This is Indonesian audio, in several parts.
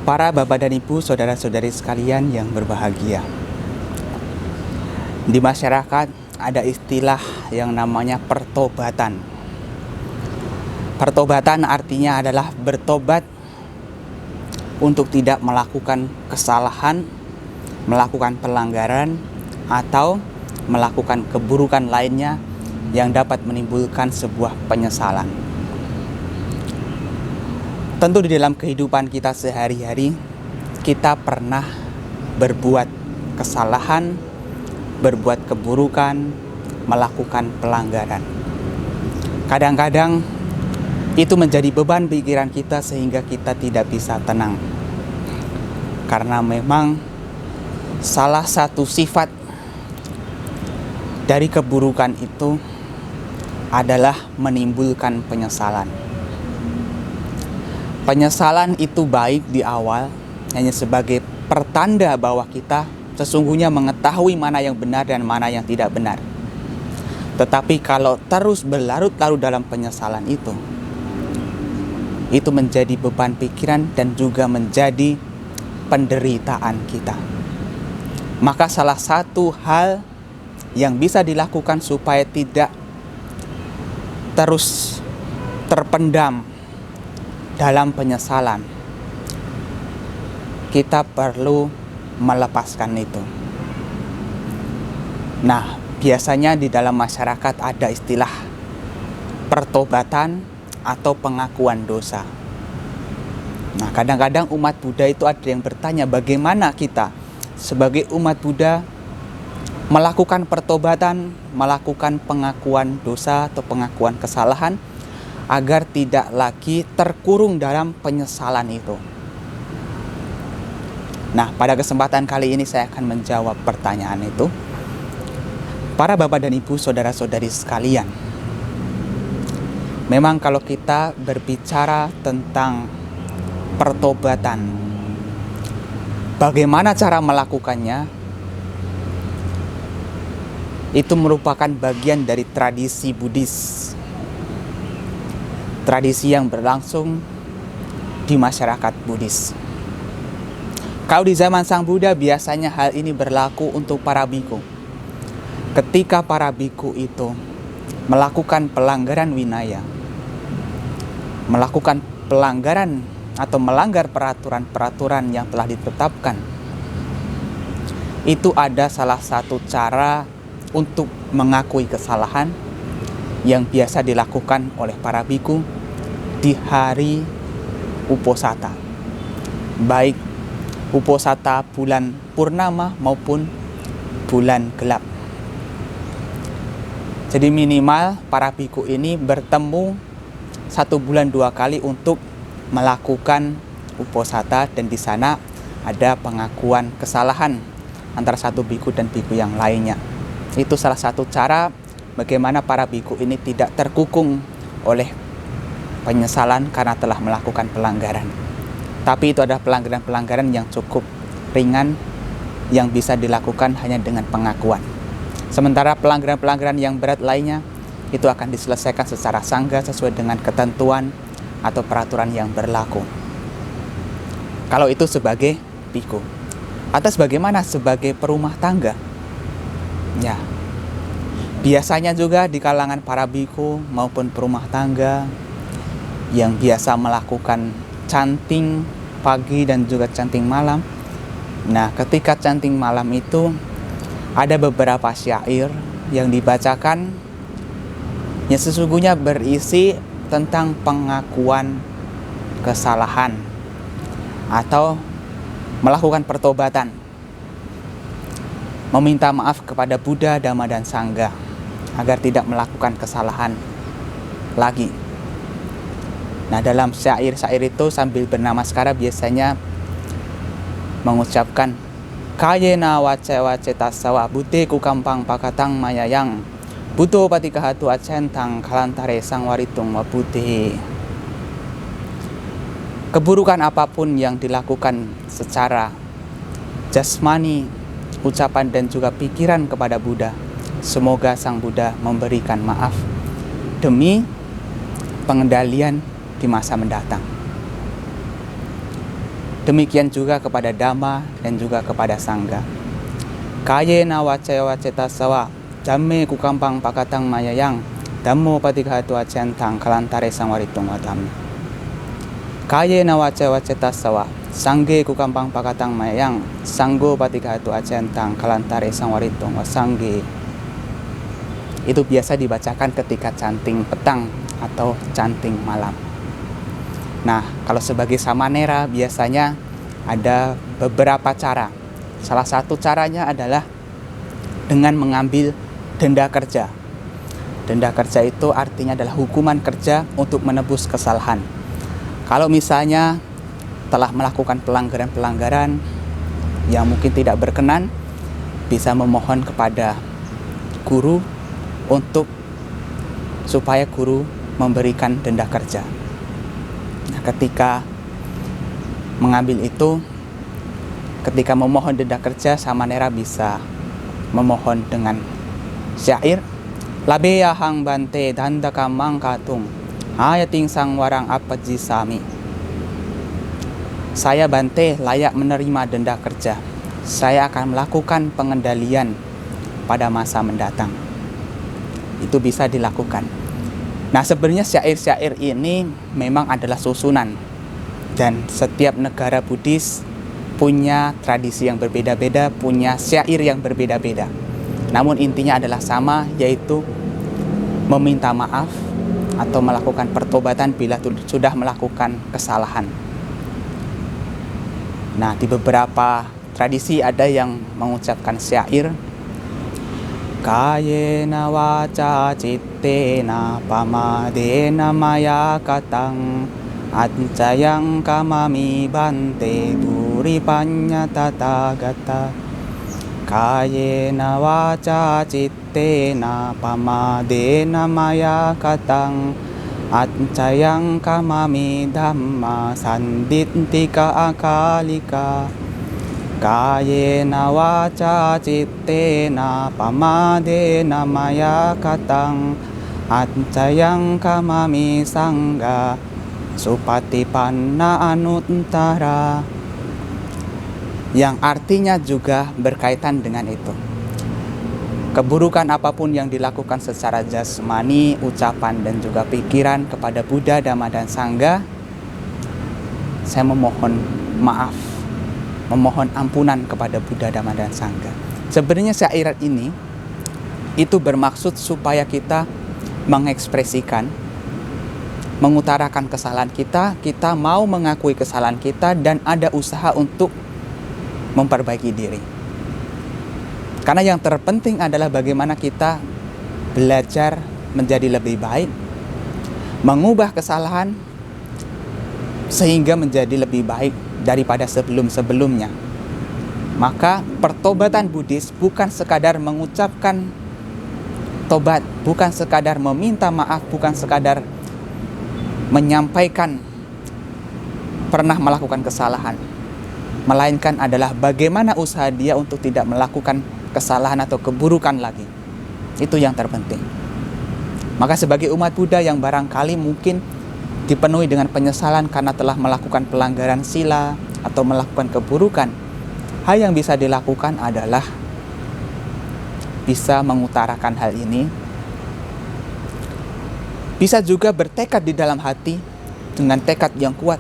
Para bapak dan ibu, saudara-saudari sekalian yang berbahagia. Di masyarakat ada istilah yang namanya pertobatan. Pertobatan artinya adalah bertobat untuk tidak melakukan kesalahan, melakukan pelanggaran, atau melakukan keburukan lainnya yang dapat menimbulkan sebuah penyesalan. Tentu di dalam kehidupan kita sehari-hari, kita pernah berbuat kesalahan, berbuat keburukan, melakukan pelanggaran. Kadang-kadang itu menjadi beban pikiran kita sehingga kita tidak bisa tenang. Karena memang salah satu sifat dari keburukan itu adalah menimbulkan penyesalan. Penyesalan itu baik di awal hanya sebagai pertanda bahwa kita sesungguhnya mengetahui mana yang benar dan mana yang tidak benar. Tetapi kalau terus berlarut-larut dalam penyesalan itu menjadi beban pikiran dan juga menjadi penderitaan kita. Maka salah satu hal yang bisa dilakukan supaya tidak terus terpendam dalam penyesalan, kita perlu melepaskan itu. Nah, biasanya di dalam masyarakat ada istilah pertobatan atau pengakuan dosa. Nah, kadang-kadang umat Buddha itu ada yang bertanya, bagaimana kita sebagai umat Buddha melakukan pertobatan, melakukan pengakuan dosa atau pengakuan kesalahan agar tidak lagi terkurung dalam penyesalan itu. Nah, pada kesempatan kali ini saya akan menjawab pertanyaan itu. Para bapak dan ibu, saudara-saudari sekalian, memang kalau kita berbicara tentang pertobatan, bagaimana cara melakukannya, itu merupakan bagian dari tradisi Buddhis. Tradisi yang berlangsung di masyarakat Buddhis. Kalau di zaman Sang Buddha biasanya hal ini berlaku untuk para biku. Ketika para biku itu melakukan pelanggaran winaya, melakukan pelanggaran atau melanggar peraturan-peraturan yang telah ditetapkan, itu ada salah satu cara untuk mengakui kesalahan yang biasa dilakukan oleh para biku di hari Uposatha, baik Uposatha bulan purnama maupun bulan gelap. Jadi minimal para biku ini bertemu 1 bulan 2 kali untuk melakukan Uposatha, dan di sana ada pengakuan kesalahan antara satu biku dan biku yang lainnya. Itu salah satu cara bagaimana para biku ini tidak terkukung oleh penyesalan karena telah melakukan pelanggaran. Tapi itu adalah pelanggaran-pelanggaran yang cukup ringan yang bisa dilakukan hanya dengan pengakuan. Sementara pelanggaran-pelanggaran yang berat lainnya itu akan diselesaikan secara sangga sesuai dengan ketentuan atau peraturan yang berlaku. Kalau itu sebagai biku. Atas bagaimana sebagai perumah tangga? Ya, biasanya juga di kalangan para biku maupun perumah tangga yang biasa melakukan chanting pagi dan juga chanting malam. Nah, ketika chanting malam itu ada beberapa syair yang dibacakan yang sesungguhnya berisi tentang pengakuan kesalahan atau melakukan pertobatan, meminta maaf kepada Buddha, Dhamma, dan Sangha agar tidak melakukan kesalahan lagi. Nah, dalam syair-syair itu sambil bernamaskara biasanya mengucapkan Kayena wace tasawa buddhe kukampang pakatang mayayang Buddho patikahatu acentang kalantare sangwaritung wabuddhe. Keburukan apapun yang dilakukan secara jasmani, ucapan dan juga pikiran kepada Buddha, semoga Sang Buddha memberikan maaf demi pengendalian di masa mendatang. Demikian juga kepada Dhamma dan juga kepada Sangga. Kayena wacewa cetasawa jamme kukampang pakatang mayayang Dhammo patigahatu acentang kalantare sangwaritung watami. Kayena wacewa cetasawa sangge kukampang pakatang mayayang sanggo patigahatu acentang kalantare sangwaritung wasangge. Itu biasa dibacakan ketika canting petang atau canting malam. Nah, kalau sebagai samanera biasanya ada beberapa cara. Salah satu caranya adalah dengan mengambil denda kerja. Denda kerja itu artinya adalah hukuman kerja untuk menebus kesalahan. Kalau misalnya telah melakukan pelanggaran-pelanggaran yang mungkin tidak berkenan, bisa memohon kepada guru untuk supaya guru memberikan denda kerja. Nah, ketika mengambil itu, ketika memohon denda kerja, samanera bisa memohon dengan syair labeya hang bante dandaka mangkatung ayating sang warang apaji sami. Saya bante layak menerima denda kerja. Saya akan melakukan pengendalian pada masa mendatang. Itu bisa dilakukan. Nah, sebenarnya syair-syair ini memang adalah susunan, dan setiap negara Buddhis punya tradisi yang berbeda-beda, punya syair yang berbeda-beda. Namun intinya adalah sama, yaitu meminta maaf atau melakukan pertobatan bila sudah melakukan kesalahan. Nah, di beberapa tradisi ada yang mengucapkan syair Kayena waca cittena pamadena maya katang Ancayang kamami bante buripanya tatagata. Kayena waca cittena pamadena maya katang Ancayang kamami dhamma sandittika akalika. Kayena waca cittena pamadena maya katang Ancayang kamami sangga supatipanna anuttara. Yang artinya juga berkaitan dengan itu. Keburukan apapun yang dilakukan secara jasmani, ucapan dan juga pikiran kepada Buddha, Dhamma dan Sangga, saya memohon maaf, memohon ampunan kepada Buddha, Dhamma dan Sangga. Sebenarnya syair ini itu bermaksud supaya kita mengekspresikan, mengutarakan kesalahan kita, kita mau mengakui kesalahan kita dan ada usaha untuk memperbaiki diri. Karena yang terpenting adalah bagaimana kita belajar menjadi lebih baik, mengubah kesalahan sehingga menjadi lebih baik daripada sebelum-sebelumnya. Maka pertobatan Buddhis bukan sekadar mengucapkan tobat, bukan sekadar meminta maaf, bukan sekadar menyampaikan pernah melakukan kesalahan, melainkan adalah bagaimana usaha dia untuk tidak melakukan kesalahan atau keburukan lagi. Itu yang terpenting. Maka sebagai umat Buddha yang barangkali mungkin dipenuhi dengan penyesalan karena telah melakukan pelanggaran sila atau melakukan keburukan, hal yang bisa dilakukan adalah bisa mengutarakan hal ini. Bisa juga bertekad di dalam hati dengan tekad yang kuat.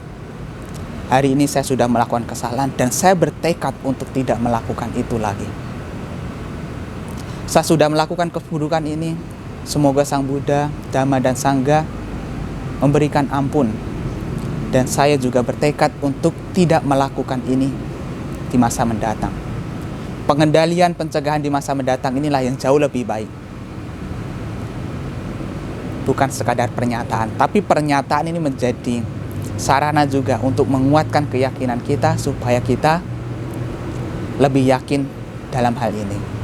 Hari ini saya sudah melakukan kesalahan dan saya bertekad untuk tidak melakukan itu lagi. Saya sudah melakukan keburukan ini, semoga Sang Buddha, Dhamma dan Sangga memberikan ampun. Dan saya juga bertekad untuk tidak melakukan ini di masa mendatang. Pengendalian pencegahan di masa mendatang inilah yang jauh lebih baik. Bukan sekadar pernyataan, tapi pernyataan ini menjadi sarana juga untuk menguatkan keyakinan kita supaya kita lebih yakin dalam hal ini.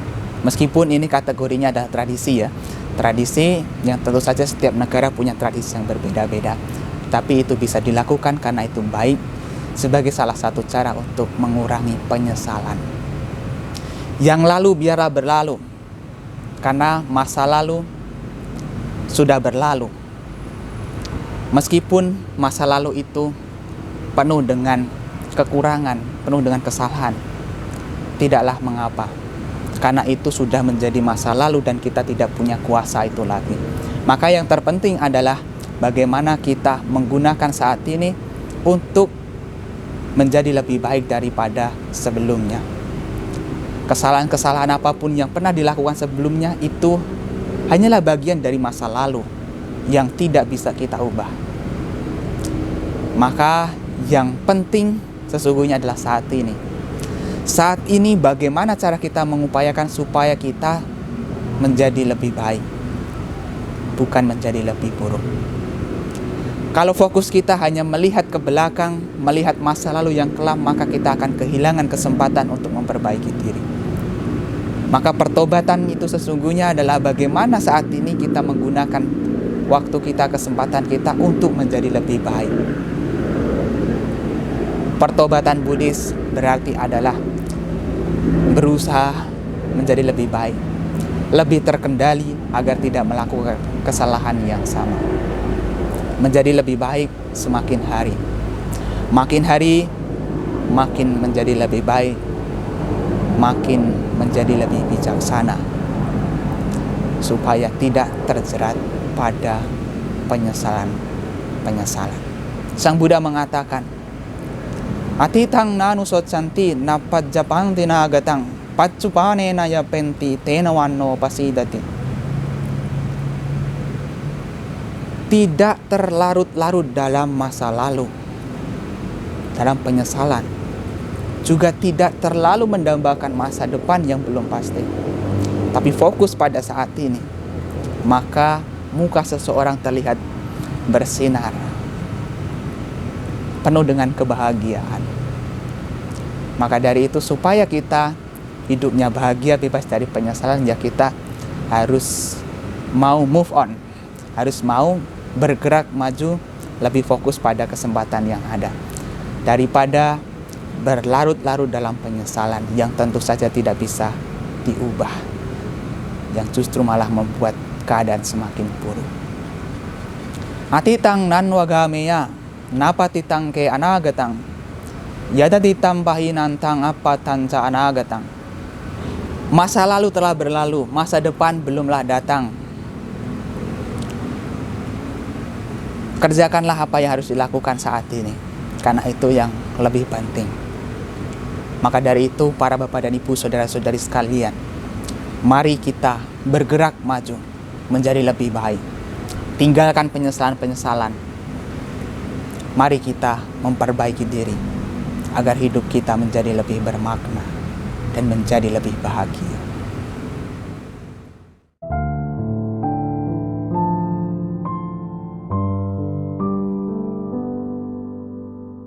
Meskipun ini kategorinya adalah tradisi ya, tradisi yang tentu saja setiap negara punya tradisi yang berbeda-beda, tapi itu bisa dilakukan karena itu baik sebagai salah satu cara untuk mengurangi penyesalan. Yang lalu biarlah berlalu, karena masa lalu sudah berlalu. Meskipun masa lalu itu penuh dengan kekurangan, penuh dengan kesalahan, tidaklah mengapa. Karena itu sudah menjadi masa lalu dan kita tidak punya kuasa itu lagi. Maka yang terpenting adalah bagaimana kita menggunakan saat ini untuk menjadi lebih baik daripada sebelumnya. Kesalahan-kesalahan apapun yang pernah dilakukan sebelumnya itu hanyalah bagian dari masa lalu yang tidak bisa kita ubah. Maka yang penting sesungguhnya adalah saat ini. Saat ini bagaimana cara kita mengupayakan supaya kita menjadi lebih baik, bukan menjadi lebih buruk. Kalau fokus kita hanya melihat ke belakang, melihat masa lalu yang kelam, maka kita akan kehilangan kesempatan untuk memperbaiki diri. Maka pertobatan itu sesungguhnya adalah bagaimana saat ini kita menggunakan waktu kita, kesempatan kita untuk menjadi lebih baik. Pertobatan Buddhis berarti adalah berusaha menjadi lebih baik, lebih terkendali agar tidak melakukan kesalahan yang sama. Menjadi lebih baik semakin hari. Makin hari makin menjadi lebih baik, makin menjadi lebih bijaksana, supaya tidak terjerat pada penyesalan. Sang Buddha mengatakan, Atitang nanusot santi napajapang tinagatang pacupane na yapenti tenawanno pasidati. Tidak terlarut-larut dalam masa lalu, dalam penyesalan, juga tidak terlalu mendambakan masa depan yang belum pasti, tapi fokus pada saat ini, maka muka seseorang terlihat bersinar, penuh dengan kebahagiaan. Maka dari itu supaya kita hidupnya bahagia, bebas dari penyesalan, ya kita harus mau move on, harus mau bergerak maju, lebih fokus pada kesempatan yang ada, daripada berlarut-larut dalam penyesalan yang tentu saja tidak bisa diubah, yang justru malah membuat keadaan semakin buruk. Atitang nanwagameya napatitang ke anagatang yada ditambahinantang apa tanca anagatang. Masa lalu telah berlalu, masa depan belumlah datang. Kerjakanlah apa yang harus dilakukan saat ini, karena itu yang lebih penting. Maka dari itu, para bapak dan ibu, saudara-saudari sekalian, mari kita bergerak maju menjadi lebih baik. Tinggalkan penyesalan-penyesalan. Mari kita memperbaiki diri agar hidup kita menjadi lebih bermakna dan menjadi lebih bahagia.